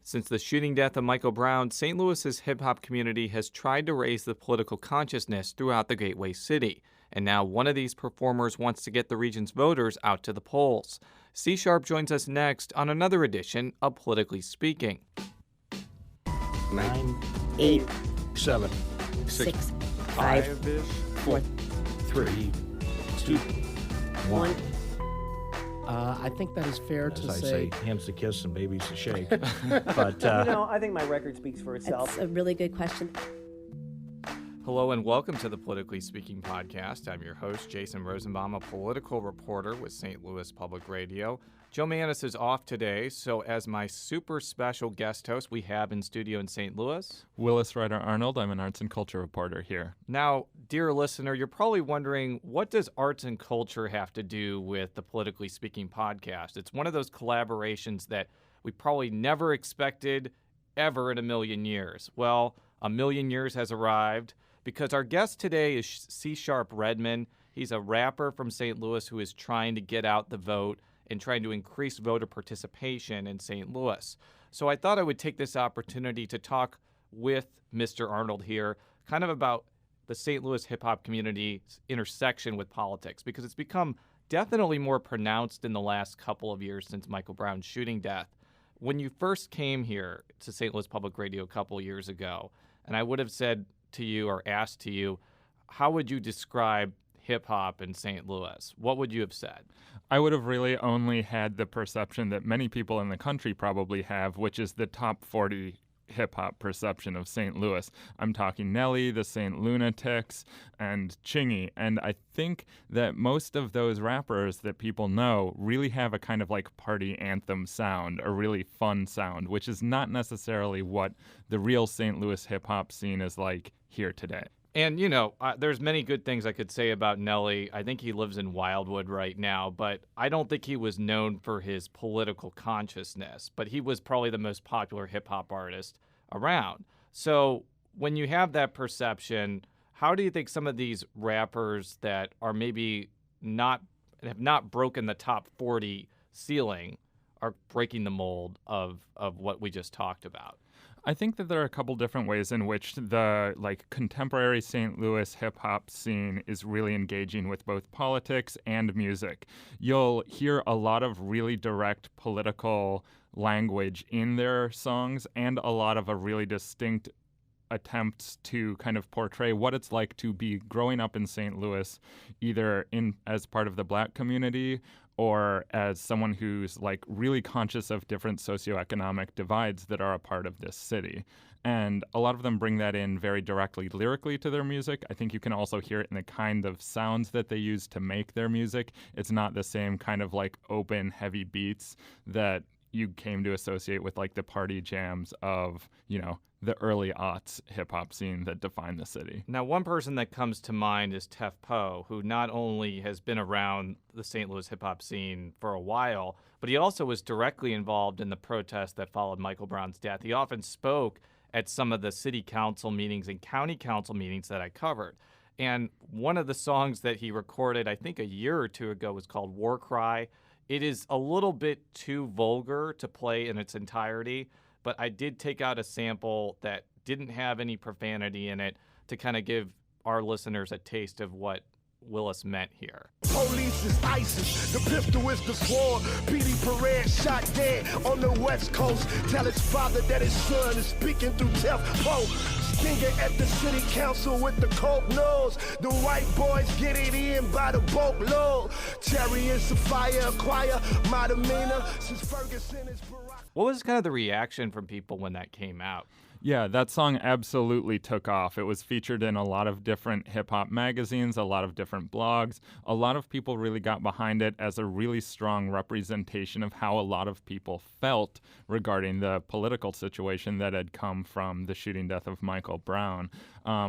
Since the shooting death of Michael Brown, St. Louis's hip-hop community has tried to raise the political consciousness throughout the Gateway City. And now one of these performers wants to get the region's voters out to the polls. C Sharp joins us next on another edition of Politically Speaking. 9, 8, 7, 6, 5, 4, 3, 2, 1. I think that is fair to As I say. hands to kiss and babies to shake. But I think my record speaks for itself. That's a really good question. Hello and welcome to the Politically Speaking podcast. I'm your host, Jason Rosenbaum, a political reporter with St. Louis Public Radio. Joe Manis is off today, so as my super special guest host, we have in studio in St. Louis Willis, Ryder, Arnold. I'm an arts and culture reporter here. Now, dear listener, you're probably wondering, what does arts and culture have to do with the Politically Speaking podcast? It's one of those collaborations that we probably never expected ever in a million years. Well, a million years has arrived because our guest today is C Sharp Redmond. He's a rapper from St. Louis who is trying to get out the vote and trying to increase voter participation in St. Louis. So I thought I would take this opportunity to talk with Mr. Arnold here kind of about the St. Louis hip-hop community's intersection with politics, because it's become definitely more pronounced in the last couple of years since Michael Brown's shooting death. When you first came here to St. Louis Public Radio a couple years ago, and I would have said to you or asked to you, how would you describe hip-hop in St. Louis? What would you have said? I would have really only had the perception that many people in the country probably have, which is the top 40 hip-hop perception of St. Louis. I'm talking Nelly, the St. Lunatics, and Chingy. And I think that most of those rappers that people know really have a kind of like party anthem sound, a really fun sound, which is not necessarily what the real St. Louis hip-hop scene is like here today. And, there's many good things I could say about Nelly. I think he lives in Wildwood right now, but I don't think he was known for his political consciousness. But he was probably the most popular hip-hop artist around. So when you have that perception, how do you think some of these rappers that are maybe have not broken the top 40 ceiling are breaking the mold of what we just talked about? I think that there are a couple different ways in which the contemporary St. Louis hip-hop scene is really engaging with both politics and music. You'll hear a lot of really direct political language in their songs and a lot of a really distinct attempts to kind of portray what it's like to be growing up in St. Louis, either as part of the Black community or as someone who's really conscious of different socioeconomic divides that are a part of this city. And a lot of them bring that in very directly lyrically to their music. I think you can also hear it in the kind of sounds that they use to make their music. It's not the same kind of open, heavy beats that you came to associate with the party jams of, the early aughts hip-hop scene that defined the city. Now, one person that comes to mind is Tef Poe, who not only has been around the St. Louis hip-hop scene for a while, but he also was directly involved in the protests that followed Michael Brown's death. He often spoke at some of the city council meetings and county council meetings that I covered. And one of the songs that he recorded, I think a year or two ago, was called War Cry. It is a little bit too vulgar to play in its entirety, but I did take out a sample that didn't have any profanity in it to kind of give our listeners a taste of what Willis meant here. Police is ISIS, the pistol is the sword. P.D. Perez shot dead on the West Coast. Tell his father that his son is speaking through Tef Poe. Stinger at the city council with the coke nose. The white boys get it in by the boatload. Chariots of fire acquire my demeanor since Ferguson is Barack. What was kind of the reaction from people when that came out? Yeah, that song absolutely took off. It was featured in a lot of different hip-hop magazines, a lot of different blogs. A lot of people really got behind it as a really strong representation of how a lot of people felt regarding the political situation that had come from the shooting death of Michael Brown.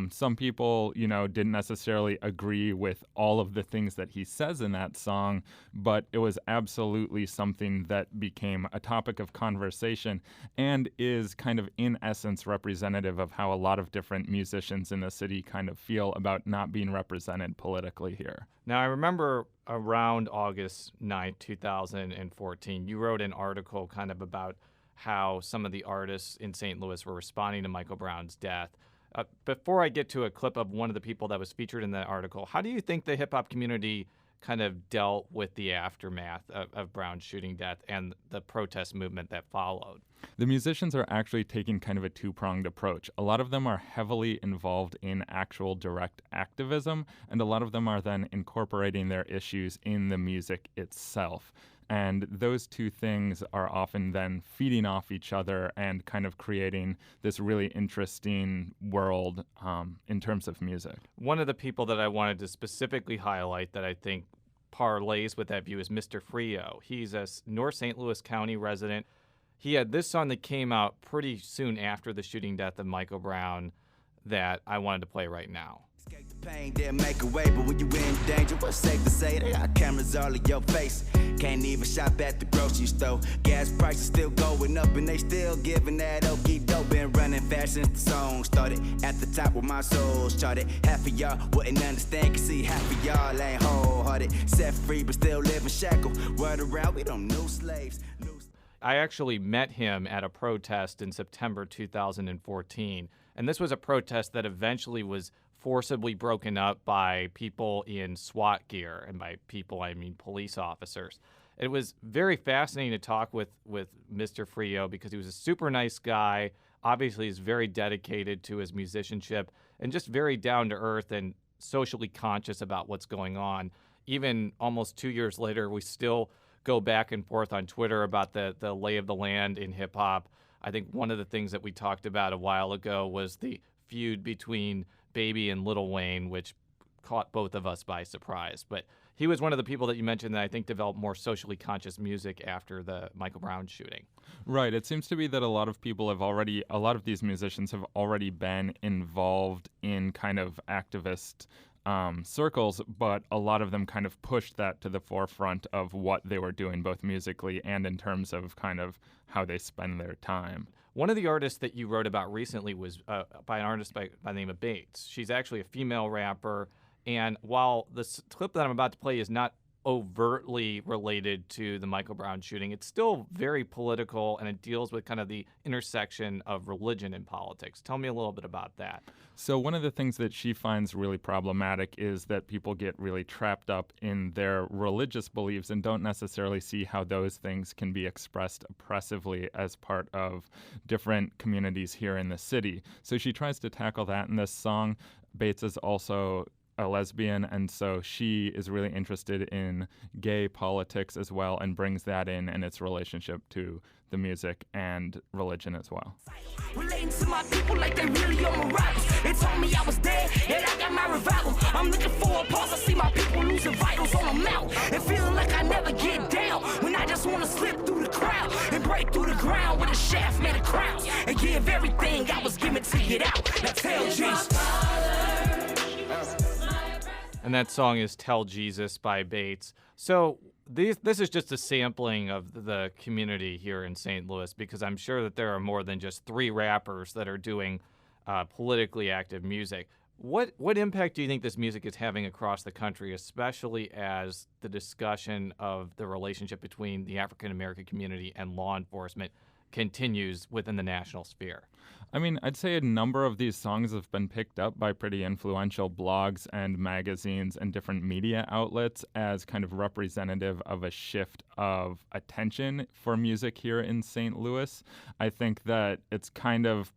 Some people, didn't necessarily agree with all of the things that he says in that song, but it was absolutely something that became a topic of conversation and is kind of, in essence, representative of how a lot of different musicians in the city kind of feel about not being represented politically here. Now, I remember around August 9th, 2014, you wrote an article kind of about how some of the artists in St. Louis were responding to Michael Brown's death. Before I get to a clip of one of the people that was featured in that article, how do you think the hip-hop community kind of dealt with the aftermath of Brown's shooting death and the protest movement that followed? The musicians are actually taking kind of a two-pronged approach. A lot of them are heavily involved in actual direct activism, and a lot of them are then incorporating their issues in the music itself. And those two things are often then feeding off each other and kind of creating this really interesting world in terms of music. One of the people that I wanted to specifically highlight that I think parlays with that view is Mr. Frio. He's a North St. Louis County resident. He had this song that came out pretty soon after the shooting death of Michael Brown that I wanted to play right now. Escape the pain, they'll make a way, but when you in danger, what's safe to say? They got cameras all in your face. Can't even shop at the grocery store. Gas prices still going up, and they still giving that okie dope. Been running fast since the song started. At the top where my soul started. Half of y'all wouldn't understand, cause see, half of y'all ain't wholehearted. Set free, but still living shackled. Word around, we don't know slaves. I actually met him at a protest in September 2014, and this was a protest that eventually was forcibly broken up by people in SWAT gear, and by people I mean police officers. It was very fascinating to talk with Mr. Frio because he was a super nice guy. Obviously, he's very dedicated to his musicianship and just very down to earth and socially conscious about what's going on. Even almost 2 years later, we still go back and forth on Twitter about the lay of the land in hip hop. I think one of the things that we talked about a while ago was the feud between Baby and Lil Wayne, which caught both of us by surprise. But he was one of the people that you mentioned that I think developed more socially conscious music after the Michael Brown shooting. Right. It seems to be that a lot of these musicians have already been involved in kind of activist circles, but a lot of them kind of pushed that to the forefront of what they were doing, both musically and in terms of kind of how they spend their time. One of the artists that you wrote about recently was by an artist by the name of Bates. She's actually a female rapper, and while this clip that I'm about to play is not overtly related to the Michael Brown shooting, it's still very political, and it deals with kind of the intersection of religion and politics. Tell me a little bit about that. So one of the things that she finds really problematic is that people get really trapped up in their religious beliefs and don't necessarily see how those things can be expressed oppressively as part of different communities here in the city. So she tries to tackle that in this song. Bates is also a lesbian, and so she is really interested in gay politics as well and brings that in and its relationship to the music and religion as well. Relating to my people like they really on my rivals. They told me I was dead, and I got my revival. I'm looking for a pause. I see my people losing vitals on a mount and feeling like I never get down. When I just want to slip through the crowd and break through the ground with a shaft made of crowns and give everything I was given to get out. Now tell Jesus. And that song is Tell Jesus by Bates. So this is just a sampling of the community here in St. Louis, because I'm sure that there are more than just 3 rappers that are doing politically active music. What impact do you think this music is having across the country, especially as the discussion of the relationship between the African American community and law enforcement continues within the national sphere? I mean, I'd say a number of these songs have been picked up by pretty influential blogs and magazines and different media outlets as kind of representative of a shift of attention for music here in St. Louis. I think that it's kind of,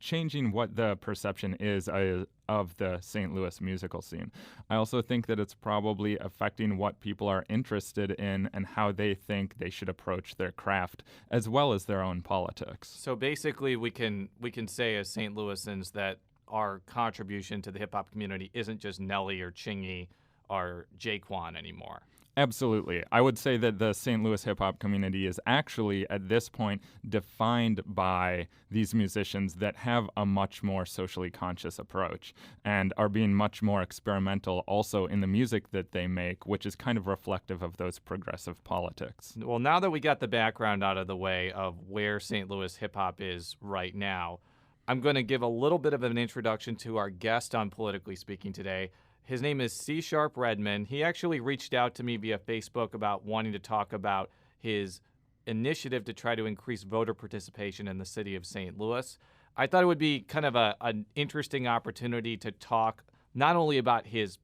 changing what the perception is of the St. Louis musical scene. I also think that it's probably affecting what people are interested in and how they think they should approach their craft, as well as their own politics. So basically, we can say as St. Louisans that our contribution to the hip-hop community isn't just Nelly or Chingy or Jaquan anymore. Absolutely. I would say that the St. Louis hip-hop community is actually, at this point, defined by these musicians that have a much more socially conscious approach and are being much more experimental also in the music that they make, which is kind of reflective of those progressive politics. Well, now that we got the background out of the way of where St. Louis hip-hop is right now, I'm going to give a little bit of an introduction to our guest on Politically Speaking today. His name is C. Redman. He actually reached out to me via Facebook about wanting to talk about his initiative to try to increase voter participation in the city of St. Louis. I thought it would be kind of an interesting opportunity to talk not only about his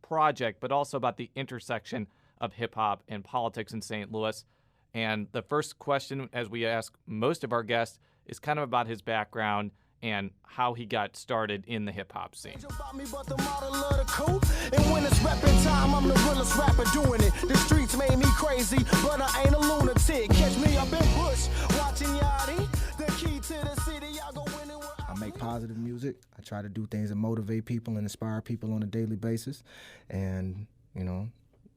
project, but also about the intersection of hip-hop and politics in St. Louis. And the first question, as we ask most of our guests, is kind of about his background and how he got started in the hip-hop scene. And when it's rapping time, I'm the realest rapper doing it. The streets made me crazy, but I ain't a lunatic. Catch me up in Bush, watching Yachty. The key to the city, I go anywhere. I make positive music. I try to do things that motivate people and inspire people on a daily basis. And, you know,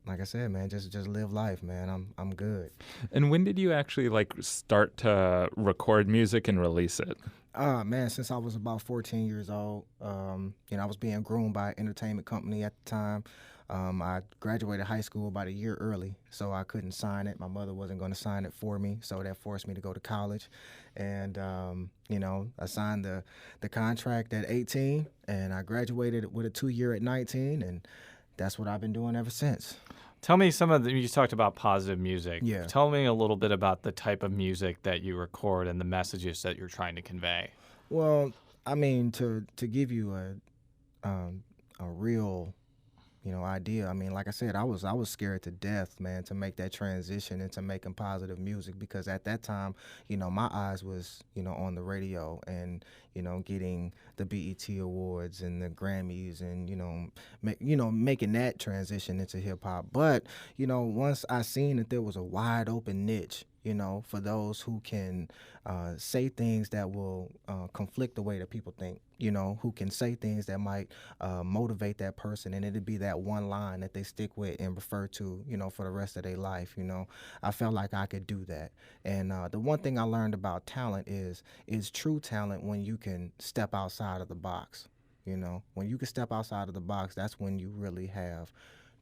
like I said, man, just live life, man. I'm good. And when did you actually start to record music and release it? Man, since I was about 14 years old, I was being groomed by an entertainment company at the time. I graduated high school about a year early, so I couldn't sign it. My mother wasn't going to sign it for me, so that forced me to go to college. And, I signed the contract at 18, and I graduated with a 2-year at 19, and that's what I've been doing ever since. Tell me you talked about positive music. Yeah. Tell me a little bit about the type of music that you record and the messages that you're trying to convey. Well, I mean, to give you a real, idea. I mean, like I said, I was scared to death, man, to make that transition into making positive music, because at that time, my eyes was, on the radio and, getting the BET Awards and the Grammys and, making that transition into hip hop. But, once I seen that there was a wide open niche, for those who can say things that will conflict the way that people think, who can say things that might motivate that person, and it'd be that one line that they stick with and refer to, for the rest of their life. I felt like I could do that. And the one thing I learned about talent is true talent when you can step outside of the box. When you can step outside of the box, that's when you really have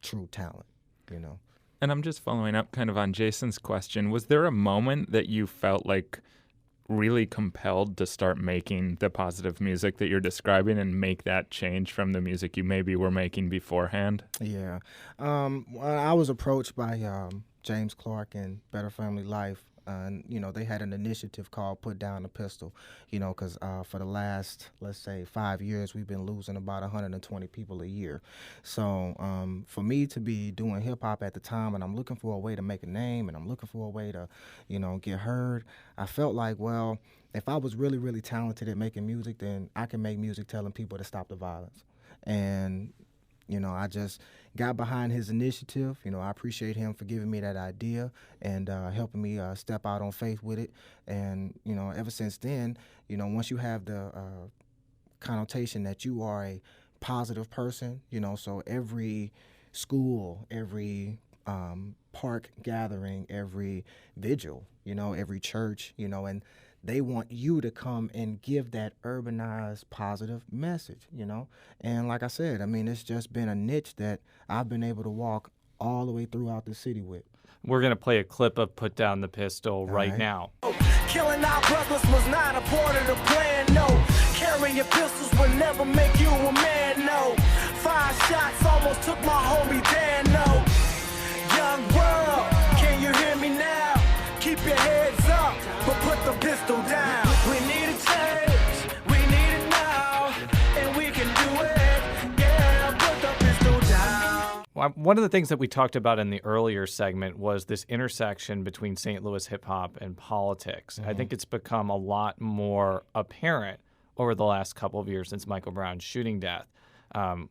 true talent, And I'm just following up kind of on Jason's question. Was there a moment that you felt like really compelled to start making the positive music that you're describing and make that change from the music you maybe were making beforehand? Yeah. I was approached by James Clark and Better Family Life. And, they had an initiative called Put Down the Pistol, because for the last, let's say, 5 years, we've been losing about 120 people a year. So for me to be doing hip-hop at the time, and I'm looking for a way to make a name, and I'm looking for a way to, get heard, I felt like, well, if I was really, really talented at making music, then I can make music telling people to stop the violence. And I just got behind his initiative. I appreciate him for giving me that idea and helping me step out on faith with it. And, ever since then, once you have the connotation that you are a positive person, so every school, every park gathering, every vigil, every church, and they want you to come and give that urbanized positive message, And like I said, I mean, it's just been a niche that I've been able to walk all the way throughout the city with. We're going to play a clip of Put Down the Pistol right now. Killing our brothers was not a part of the plan, no. Carrying pistols will never make you a man, no. 5 shots almost took my homie Dan, no. Young world, can you hear me now? Keep your heads up, but put the pistol down. We need a change, we need it now, and we can do it. Yeah, put the pistol down. Well, one of the things that we talked about in the earlier segment was this intersection between St. Louis hip-hop and politics. I think it's become a lot more apparent over the last couple of years since Michael Brown's shooting death.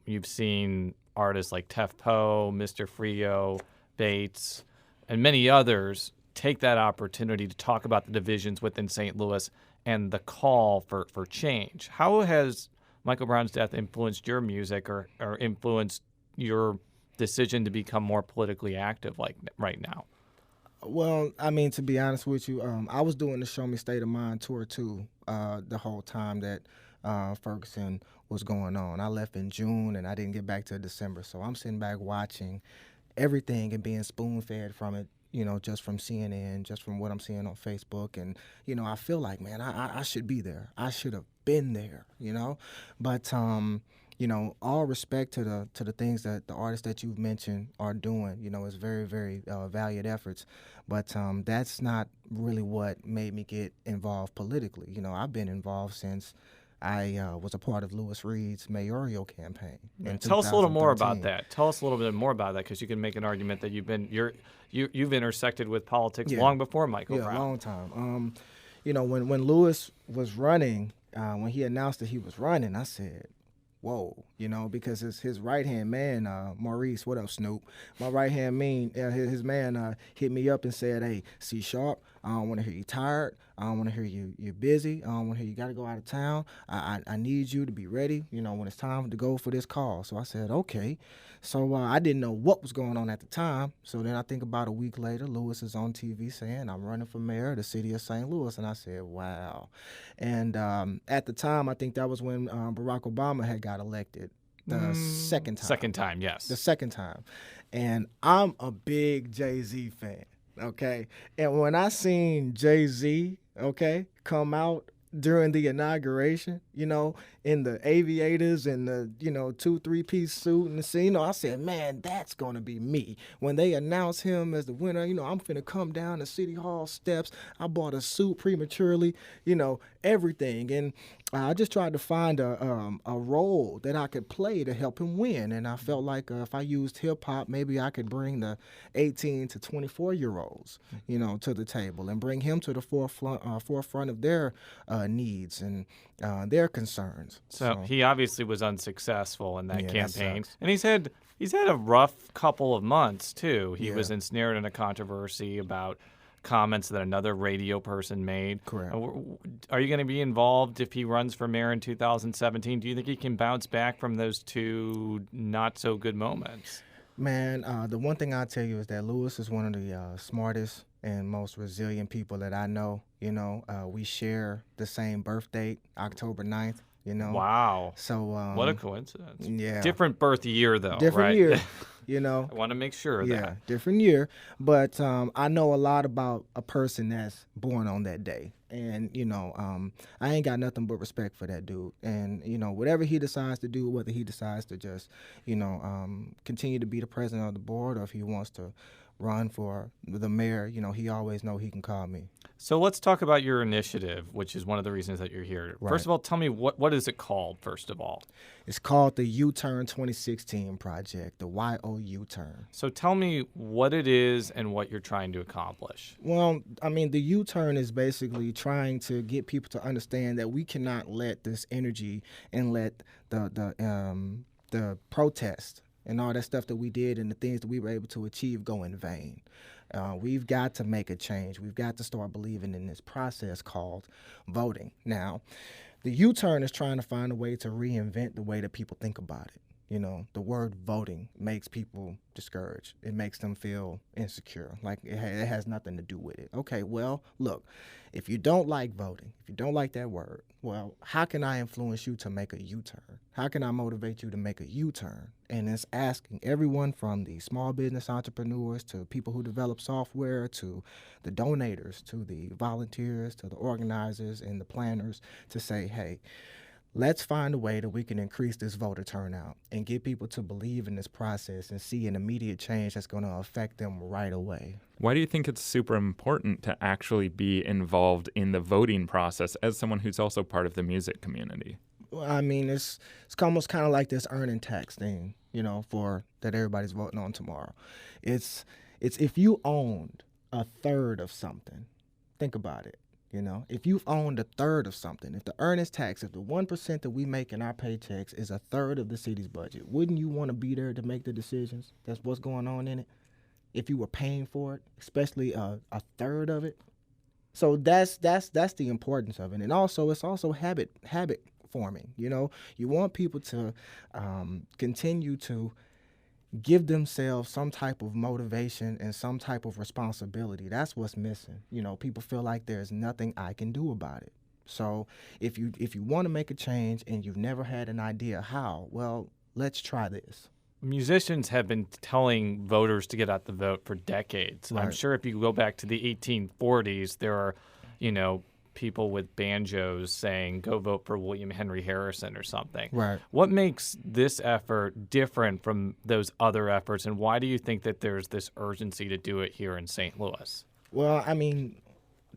You've seen artists like Tef Poe, Mr. Frio, Bates, and many others take that opportunity to talk about the divisions within St. Louis and the call for change. How has Michael Brown's death influenced your music or influenced your decision to become more politically active like right now? Well, I mean, to be honest with you, I was doing the Show Me State of Mind tour, too, the whole time that Ferguson was going on. I left in June, and I didn't get back till December. So I'm sitting back watching everything and being spoon-fed from it, just from CNN, just from what I'm seeing on Facebook. And, I feel like, man, I should be there. I should have been there, But all respect to the things that the artists that you've mentioned are doing. It's very, very valued efforts, but that's not really what made me get involved politically. I've been involved since I was a part of Louis Reed's mayoral campaign. Tell us a little more about that. Tell us a little bit more about that, because you can make an argument that you've intersected with politics long before Michael Brown. Yeah, a long time. When Louis was running, when he announced that he was running, I said, whoa, because his right-hand man, Maurice, what up, Snoop? My right-hand man, his man hit me up and said, hey, C Sharp, I don't want to hear you tired. I don't want to hear you're busy. I don't want to hear you got to go out of town. I need you to be ready, when it's time to go for this call. So I said, okay. So I didn't know what was going on at the time. So then I think about a week later, Louis is on TV saying, I'm running for mayor of the city of St. Louis. And I said, wow. And at the time, I think that was when Barack Obama had got elected the second time. Second time, yes. The second time. And I'm a big Jay-Z fan, okay? And when I seen Jay-Z, okay, come out during the inauguration, in the aviators and the, 2-3-piece suit and the scene, I said, man, that's going to be me. When they announce him as the winner, I'm finna come down the City Hall steps. I bought a suit prematurely, everything. And I just tried to find a role that I could play to help him win. And I felt like if I used hip-hop, maybe I could bring the 18 to 24-year-olds, to the table and bring him to the forefront of their needs and their concerns. So he obviously was unsuccessful in that campaign. That and he's had a rough couple of months, too. He was ensnared in a controversy about comments that another radio person made. Correct. Are you going to be involved if he runs for mayor in 2017? Do you think he can bounce back from those two not-so-good moments? Man, the one thing I'll tell you is that Louis is one of the smartest and most resilient people that I know. We share the same birth date, October 9th. Wow. So what a coincidence. Yeah. Different birth year, though. Different right? year. I want to make sure of that. Different year. But I know a lot about a person that's born on that day. And, I ain't got nothing but respect for that dude. And, whatever he decides to do, whether he decides to just, continue to be the president of the board, or if he wants to run for the mayor, he always know he can call me. So let's talk about your initiative, which is one of the reasons that you're here. Right. First of all, tell me, what is it called, first of all? It's called the YouTurn 2016 project, the YouTurn. So tell me what it is and what you're trying to accomplish. Well, the U-turn is basically trying to get people to understand that we cannot let this energy and let the protest and all that stuff that we did and the things that we were able to achieve go in vain. We've got to make a change. We've got to start believing in this process called voting. Now, the U-turn is trying to find a way to reinvent the way that people think about it. The word voting makes people discouraged. It makes them feel insecure, like it has nothing to do with it. Okay, well, look, if you don't like voting, if you don't like that word, well, how can I influence you to make a U-turn? How can I motivate you to make a U-turn? And it's asking everyone from the small business entrepreneurs to people who develop software to the donators to the volunteers to the organizers and the planners to say, hey, let's find a way that we can increase this voter turnout and get people to believe in this process and see an immediate change that's going to affect them right away. Why do you think it's super important to actually be involved in the voting process as someone who's also part of the music community? Well, it's almost kind of like this earning tax thing, for that everybody's voting on tomorrow. It's if you owned a third of something, think about it. If you've owned a third of something, if the earnings tax, if the 1% that we make in our paychecks is a third of the city's budget, wouldn't you want to be there to make the decisions? That's what's going on in it. If you were paying for it, especially a third of it. So that's the importance of it. And also, it's also habit forming. You want people to continue to give themselves some type of motivation and some type of responsibility. That's what's missing. People feel like there's nothing I can do about it. So if you want to make a change and you've never had an idea how, well, let's try this. Musicians have been telling voters to get out the vote for decades. Right. I'm sure if you go back to the 1840s, there are, people with banjos saying, go vote for William Henry Harrison or something. Right. What makes this effort different from those other efforts, and why do you think that there's this urgency to do it here in St. Louis? Well, I mean,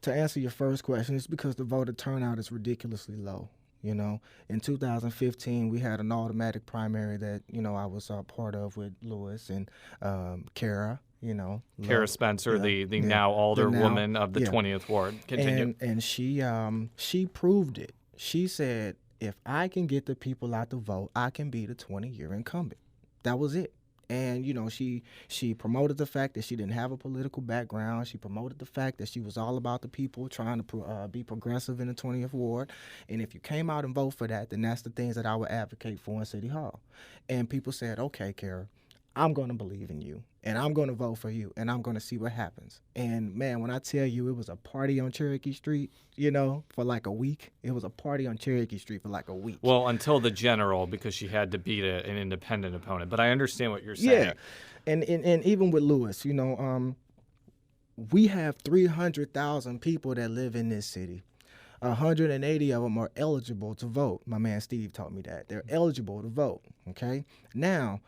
to answer your first question, it's because the voter turnout is ridiculously low. You know, in 2015, we had an automatic primary that, you know, I was part of with Lewis and Kara, you know. Kara Spencer, the now alderwoman of the 20th Ward. Continue. And she proved it. She said, if I can get the people out to vote, I can be the 20-year incumbent. That was it. And, you know, she promoted the fact that she didn't have a political background. She promoted the fact that she was all about the people, trying to be progressive in the 20th Ward. And if you came out and vote for that, then that's the things that I would advocate for in City Hall. And people said, okay, Kara, I'm going to believe in you, and I'm going to vote for you, and I'm going to see what happens. And, man, when I tell you it was a party on Cherokee Street, you know, for like a week. It was a party on Cherokee Street for like a week. Well, until the general, because she had to beat an independent opponent. But I understand what you're saying. Yeah, and even with Lewis, you know, we have 300,000 people that live in this city. 180 of them are eligible to vote. My man Steve taught me that. They're eligible to vote, okay? Now,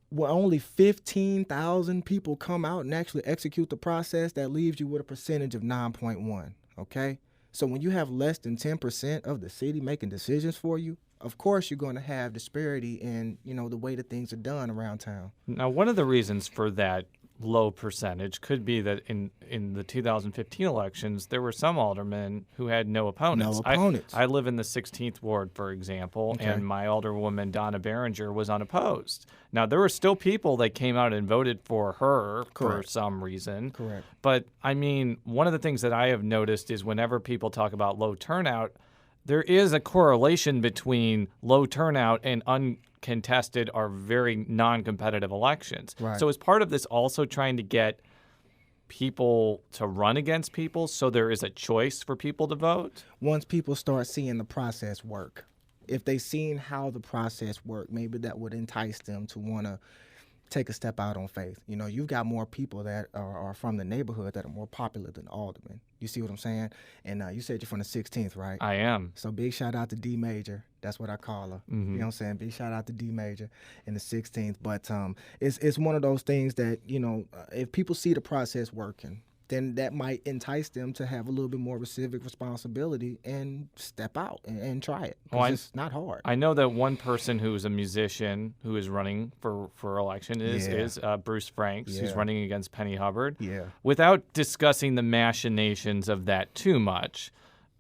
when only 15,000 people come out and actually execute the process, that leaves you with a percentage of 9.1, okay? So when you have less than 10% of the city making decisions for you, of course you're going to have disparity in, you know, the way that things are done around town. Now, one of the reasons for that low percentage could be that in the 2015 elections, there were some aldermen who had no opponents. I live in the 16th Ward, for example, and my alderwoman, Donna Behringer, was unopposed. Now, there were still people that came out and voted for her for some reason. Correct. But, I mean, one of the things that I have noticed is whenever people talk about low turnout, there is a correlation between low turnout and uncontested or very non-competitive elections. Right. So is part of this also trying to get people to run against people so there is a choice for people to vote? Once people start seeing the process work, if they've seen how the process worked, maybe that would entice them to want to take a step out on faith. You know, you've got more people that are from the neighborhood that are more popular than aldermen. You see what I'm saying? And you said you're from the 16th, right? I am. So big shout out to D Major. That's what I call her. You know what I'm saying? Big shout out to D Major in the 16th. But it's one of those things that, you know, if people see the process working, then that might entice them to have a little bit more civic responsibility and step out and try it. It's not hard. I know that one person who is a musician who is running for election is Bruce Franks, who's running against Penny Hubbard. Yeah. Without discussing the machinations of that too much,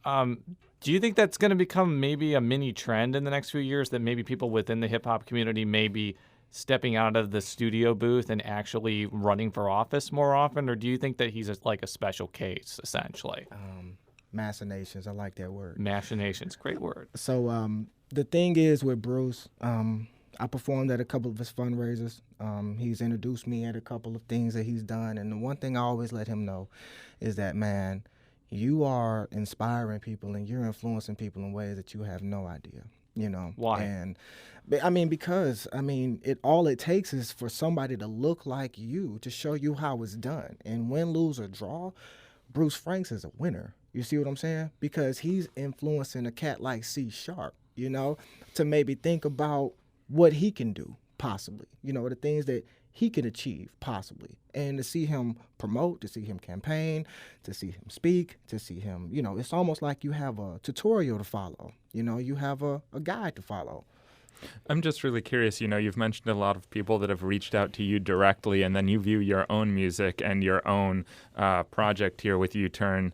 do you think that's going to become maybe a mini trend in the next few years, that maybe people within the hip-hop community may be stepping out of the studio booth and actually running for office more often? Or do you think that he's like a special case, essentially? Machinations, I like that word. Machinations, great word. So the thing is with Bruce, I performed at a couple of his fundraisers. He's introduced me at a couple of things that he's done. And the one thing I always let him know is that, man, you are inspiring people and you're influencing people in ways that you have no idea. You know why? And I mean, because all it takes is for somebody to look like you to show you how it's done. And win, lose, or draw, Bruce Franks is a winner. You see what I'm saying? Because he's influencing a cat like C Sharp, you know, to maybe think about what he can do, possibly. You know, the things that he can achieve, possibly. And to see him promote, to see him campaign, to see him speak, to see him, you know, it's almost like you have a tutorial to follow. You know, you have a guide to follow. I'm just really curious, you know, you've mentioned a lot of people that have reached out to you directly, and then you view your own music and your own project here with YouTurn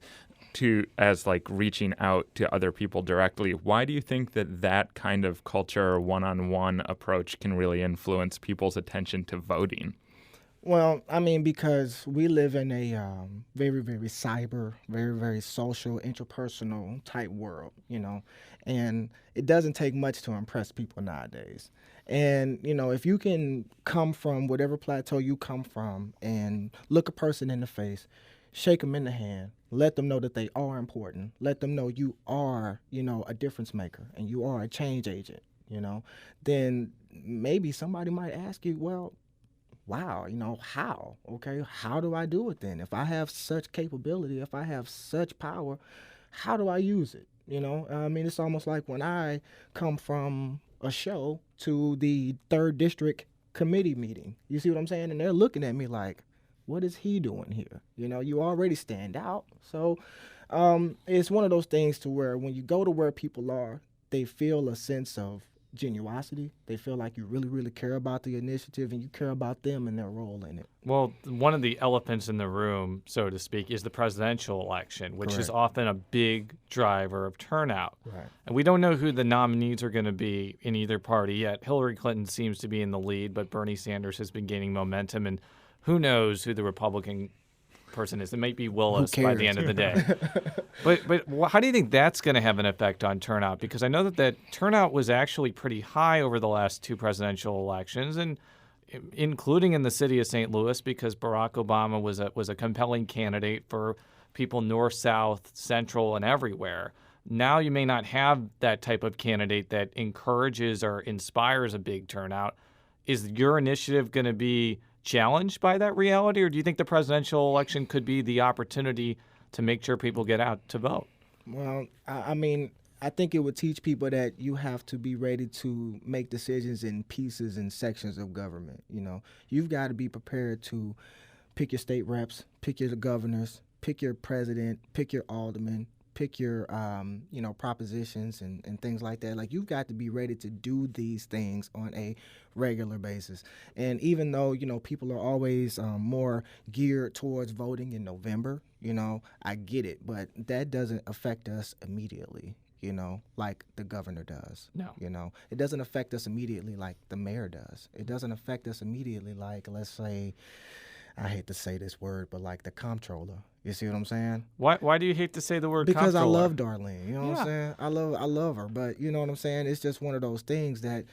as like reaching out to other people directly. Why do you think that kind of culture or one-on-one approach can really influence people's attention to voting? Well, I mean, because we live in a very, very cyber, very, very social, interpersonal type world, you know, and it doesn't take much to impress people nowadays. And, you know, if you can come from whatever plateau you come from and look a person in the face, shake them in the hand, let them know that they are important, let them know you are, you know, a difference maker and you are a change agent, you know, then maybe somebody might ask you, well, wow, you know, how? Okay, how do I do it then? If I have such capability, if I have such power, how do I use it? You know, I mean, it's almost like when I come from a show to the 3rd District committee meeting. You see what I'm saying? And they're looking at me like, what is he doing here? You know, you already stand out. So it's one of those things to where when you go to where people are, they feel a sense of genuosity. They feel like you really, really care about the initiative and you care about them and their role in it. Well, one of the elephants in the room, so to speak, is the presidential election, which is often a big driver of turnout. Right. And we don't know who the nominees are going to be in either party yet. Hillary Clinton seems to be in the lead, but Bernie Sanders has been gaining momentum, and who knows who the Republican person is. It might be Willis by the end of the day. But how do you think that's going to have an effect on turnout? Because I know that turnout was actually pretty high over the last 2 presidential elections, and including in the city of St. Louis, because Barack Obama was a compelling candidate for people north, south, central, and everywhere. Now you may not have that type of candidate that encourages or inspires a big turnout. Is your initiative going to be challenged by that reality, or do you think the presidential election could be the opportunity to make sure people get out to vote? Well, I mean, I think it would teach people that you have to be ready to make decisions in pieces and sections of government. You know, you've got to be prepared to pick your state reps, pick your governors, pick your president, pick your alderman, pick your, propositions and things like that. Like, you've got to be ready to do these things on a regular basis. And even though, people are always more geared towards voting in November, I get it, but that doesn't affect us immediately, like the governor does. No. It doesn't affect us immediately like the mayor does. It doesn't affect us immediately like, let's say, I hate to say this word, but like the comptroller. You see what I'm saying? Why do you hate to say the word because comptroller? I love Darlene. You know what I'm saying? I love her, but you know what I'm saying? It's just one of those things that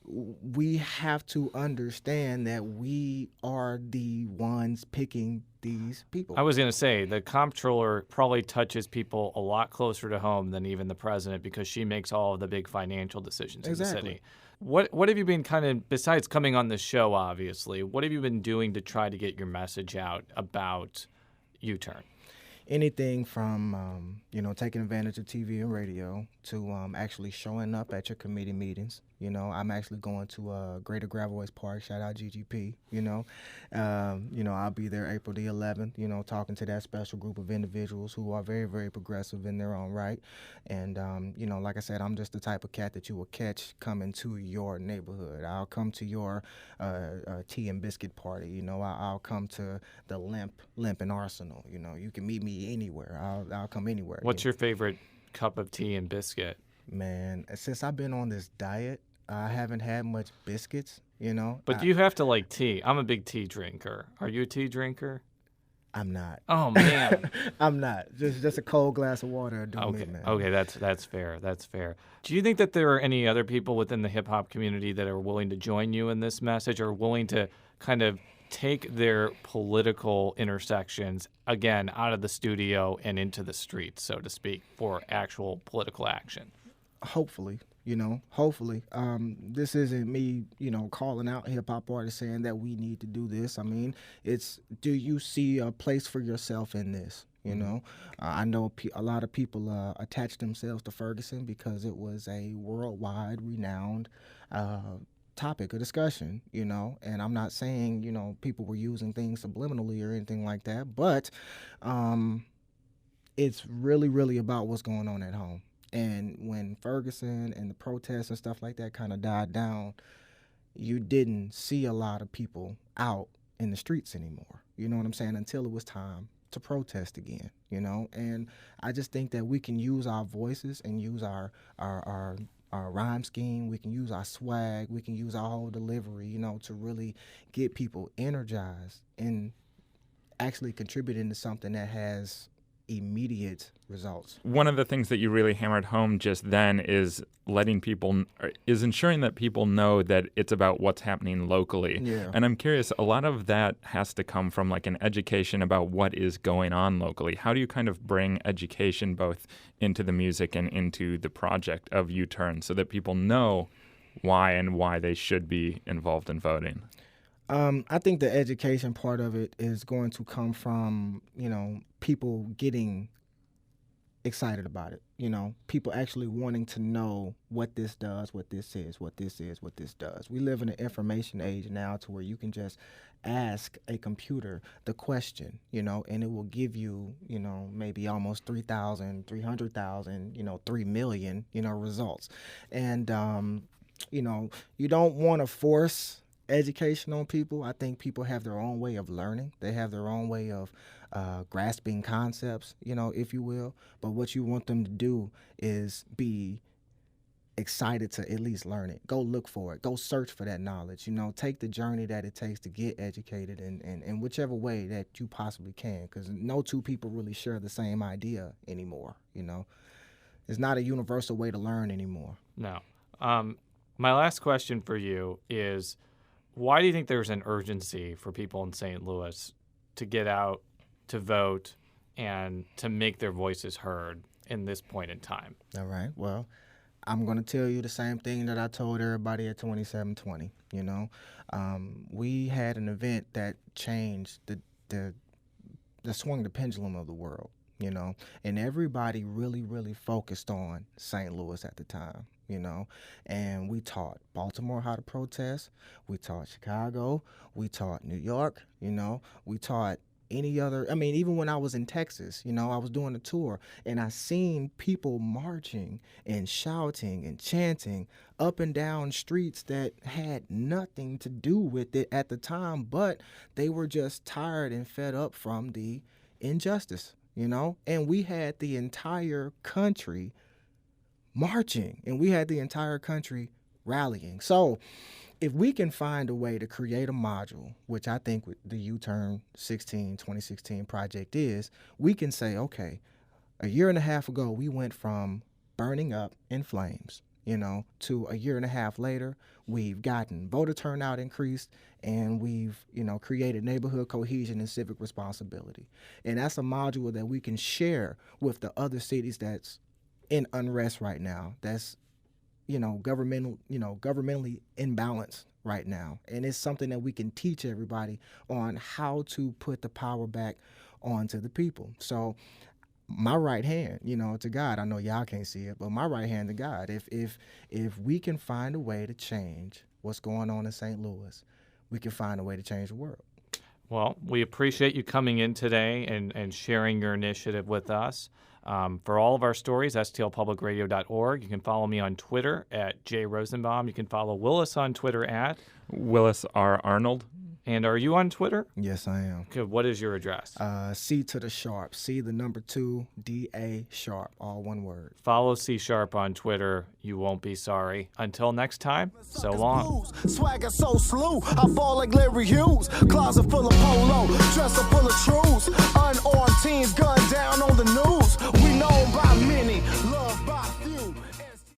we have to understand that we are the ones picking these people. I was going to say the comptroller probably touches people a lot closer to home than even the president, because she makes all of the big financial decisions in the city. What have you been kind of, besides coming on the show, obviously, what have you been doing to try to get your message out about YouTurn? Anything from, taking advantage of TV and radio to actually showing up at your committee meetings. I'm actually going to Greater Gravois Park. Shout out GGP. I'll be there April the 11th, talking to that special group of individuals who are very, very progressive in their own right. And, like I said, I'm just the type of cat that you will catch coming to your neighborhood. I'll come to your tea and biscuit party. I'll come to the Limp and Arsenal. You can meet me anywhere. I'll come anywhere. What's your favorite cup of tea and biscuit? Man, since I've been on this diet, I haven't had much biscuits, But you have to like tea. I'm a big tea drinker. Are you a tea drinker? I'm not. Oh, man. I'm not. Just a cold glass of water will do me, man. Okay, that's fair. That's fair. Do you think that there are any other people within the hip-hop community that are willing to join you in this message, or willing to kind of take their political intersections, again, out of the studio and into the streets, so to speak, for actual political action? Hopefully. Hopefully. This isn't me, calling out hip-hop artists saying that we need to do this. I mean, it's, do you see a place for yourself in this? I know a lot of people attach themselves to Ferguson because it was a worldwide renowned topic of discussion, and I'm not saying, people were using things subliminally or anything like that, but it's really, really about what's going on at home. And when Ferguson and the protests and stuff like that kind of died down, you didn't see a lot of people out in the streets anymore. You know what I'm saying? Until it was time to protest again, And I just think that we can use our voices and use our rhyme scheme. We can use our swag. We can use our whole delivery, to really get people energized and actually contributing to something that has immediate results. One of the things that you really hammered home just then is ensuring that people know that it's about what's happening locally. Yeah. And I'm curious, a lot of that has to come from like an education about what is going on locally. How do you kind of bring education both into the music and into the project of YouTurn so that people know why they should be involved in voting? I think the education part of it is going to come from, people getting excited about it. You know, people actually wanting to know what this does, what this is, what this is, what this does. We live in an information age now to where you can just ask a computer the question, you know, and it will give you, you know, maybe almost 3,000, 300,000, you know, 3 million, you know, results. And, you know, you don't want to force education on people. I think people have their own way of learning. They have their own way of grasping concepts, you know, if you will. But what you want them to do is be excited to at least learn it. Go look for it. Go search for that knowledge. You know, take the journey that it takes to get educated in whichever way that you possibly can, because no two people really share the same idea anymore, you know. It's not a universal way to learn anymore. No. My last question for you is, why do you think there's an urgency for people in St. Louis to get out, to vote, and to make their voices heard in this point in time? All right. Well, I'm going to tell you the same thing that I told everybody at 2720. You know, we had an event that changed that swung the pendulum of the world, you know, and everybody really focused on St. Louis at the time, you know, and we taught Baltimore how to protest. We taught Chicago. We taught New York, you know, we taught any other, I mean, even when I was in Texas, you know, I was doing a tour and I seen people marching and shouting and chanting up and down streets that had nothing to do with it at the time, but they were just tired and fed up from the injustice, you know, and we had the entire country marching and we had the entire country rallying. So if we can find a way to create a module, which I think the YouTurn 2016 project is, we can say, okay, a year and a half ago, we went from burning up in flames, you know, to a year and a half later, we've gotten voter turnout increased and we've, you know, created neighborhood cohesion and civic responsibility. And that's a module that we can share with the other cities that's in unrest right now, that's governmentally imbalanced right now. And it's something that we can teach everybody on how to put the power back onto the people. So my right hand, you know, to God, I know y'all can't see it, but my right hand to God, if we can find a way to change what's going on in St. Louis, we can find a way to change the world. Well, we appreciate you coming in today and sharing your initiative with us. For all of our stories, stlpublicradio.org. You can follow me on Twitter at @Rosenbaum. You can follow Willis on Twitter at Willis R. Arnold. And are you on Twitter? Yes, I am. Okay, what is your address? C to the sharp. C, the number 2, D-A sharp, all one word. Follow C Sharp on Twitter. You won't be sorry. Until next time, so long. Swagger so slew, I fall like Larry Hughes. Closet full of polo, dresser full of truths. Unarmed teens gunned down on the news. We known by many.